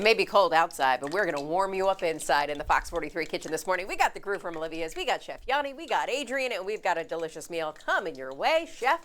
may be cold outside, but we're going to warm you up inside in the Fox 43 kitchen this morning. We got the crew from Olivia's. We got Chef Yanni. We got Adrienne. And we've got a delicious meal coming your way. Chef,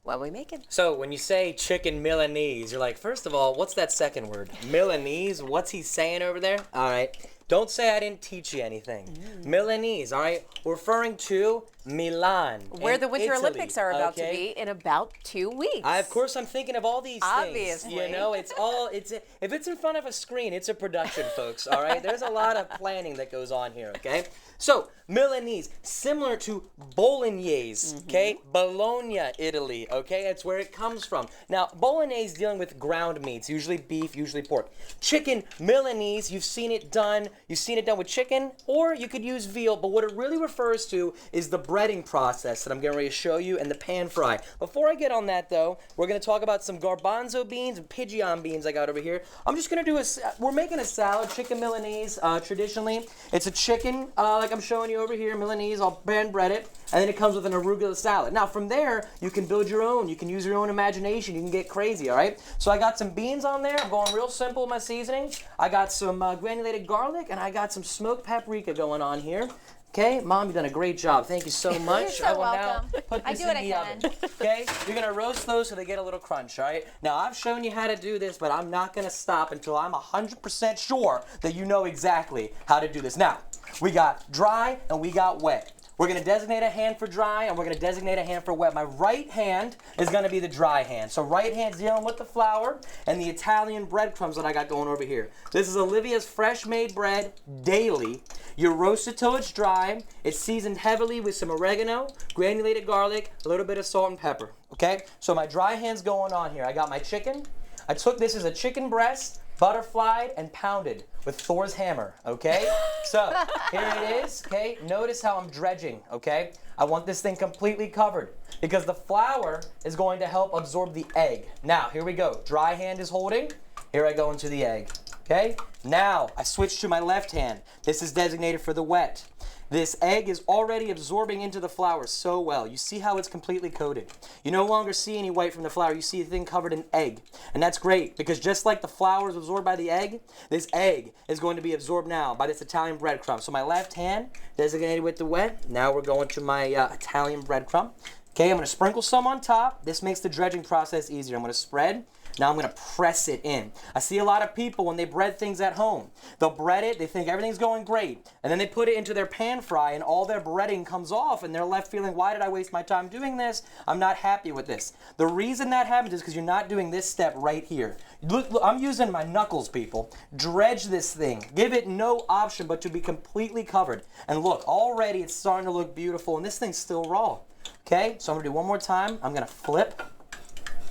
what are we making? So when you say chicken Milanese, you're like, first of all, what's that second word? Milanese? What's he saying over there? All right. Don't say I didn't teach you anything. Milanese, all right? Referring to Milan. Where the Winter Italy, Olympics are about to be in about 2 weeks. Of course, I'm thinking of all these Obviously. things. You know, if it's in front of a screen, it's a production, folks, all right? There's a lot of planning that goes on here, okay? So, Milanese, similar to bolognese, okay? Bologna, Italy, okay? That's where it comes from. Now, bolognese dealing with ground meats, usually beef, usually pork. Chicken Milanese, you've seen it done with chicken, or you could use veal, but what it really refers to is the breading process that I'm getting ready to show you and the pan fry. Before I get on that, though, we're going to talk about some garbanzo beans and pigeon beans I got over here. I'm just going to do we're making a salad, chicken Milanese, traditionally. It's a chicken, like I'm showing you over here, Milanese. I'll pan bread it, and then it comes with an arugula salad. Now, from there, you can build your own. You can use your own imagination. You can get crazy, all right? So I got some beans on there. I'm going real simple with my seasoning. I got some granulated garlic, and I got some smoked paprika going on here. Okay, Mom, you've done a great job. Thank you so much. You're so welcome. Now put this in the oven. Okay, you're gonna roast those so they get a little crunch. All right. Now I've shown you how to do this, but I'm not gonna stop until I'm 100% sure that you know exactly how to do this. Now we got dry and we got wet. We're going to designate a hand for dry, and we're going to designate a hand for wet. My right hand is going to be the dry hand. So right hand's dealing with the flour and the Italian breadcrumbs that I got going over here. This is Olivia's fresh-made bread daily. You roast it till it's dry. It's seasoned heavily with some oregano, granulated garlic, a little bit of salt and pepper. Okay? So my dry hand's going on here. I got my chicken. I took this as a chicken breast, butterflied and pounded with Thor's hammer, okay? So, here it is, okay? Notice how I'm dredging, okay? I want this thing completely covered because the flour is going to help absorb the egg. Now, here we go. Dry hand is holding. Here I go into the egg, okay? Now, I switch to my left hand. This is designated for the wet. This egg is already absorbing into the flour so well. You see how it's completely coated. You no longer see any white from the flour. You see a thing covered in egg. And that's great because just like the flour is absorbed by the egg, this egg is going to be absorbed now by this Italian breadcrumb. So my left hand designated with the wet. Now we're going to my Italian breadcrumb. Okay, I'm going to sprinkle some on top. This makes the dredging process easier. I'm going to spread. Now I'm going to press it in. I see a lot of people when they bread things at home. They'll bread it, they think everything's going great, and then they put it into their pan fry and all their breading comes off and they're left feeling, why did I waste my time doing this? I'm not happy with this. The reason that happens is because you're not doing this step right here. Look, I'm using my knuckles, people. Dredge this thing. Give it no option but to be completely covered. And look, already it's starting to look beautiful and this thing's still raw. Okay, so I'm going to do one more time. I'm going to flip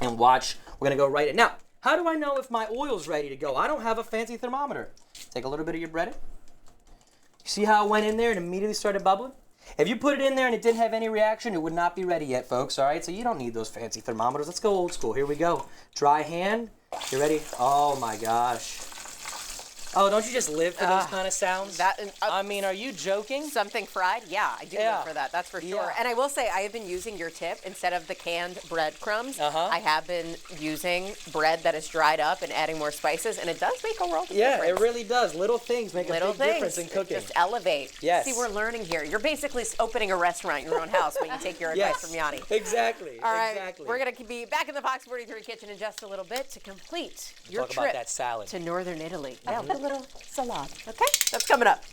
and watch. We're going to go right in. Now, how do I know if my oil's ready to go? I don't have a fancy thermometer. Take a little bit of your breading. You see how it went in there and immediately started bubbling? If you put it in there and it didn't have any reaction, it would not be ready yet, folks, all right? So you don't need those fancy thermometers. Let's go old school. Here we go. Dry hand. You ready? Oh, my gosh. Oh, don't you just live for those kind of sounds? I mean, are you joking? Something fried? Yeah, I do live for that. That's for sure. Yeah. And I will say, I have been using your tip instead of the canned breadcrumbs. I have been using bread that is dried up and adding more spices, and it does make a world of difference. Yeah, it really does. Little things make a big difference in cooking. Just elevate. Yes. See, we're learning here. You're basically opening a restaurant in your own house when you take your advice from Yanni. Exactly. All right, exactly. We're going to be back in the Fox 43 kitchen in just a little bit to complete your Talk trip about that salad. to northern Italy. Yeah, with a little salad. Okay? That's coming up.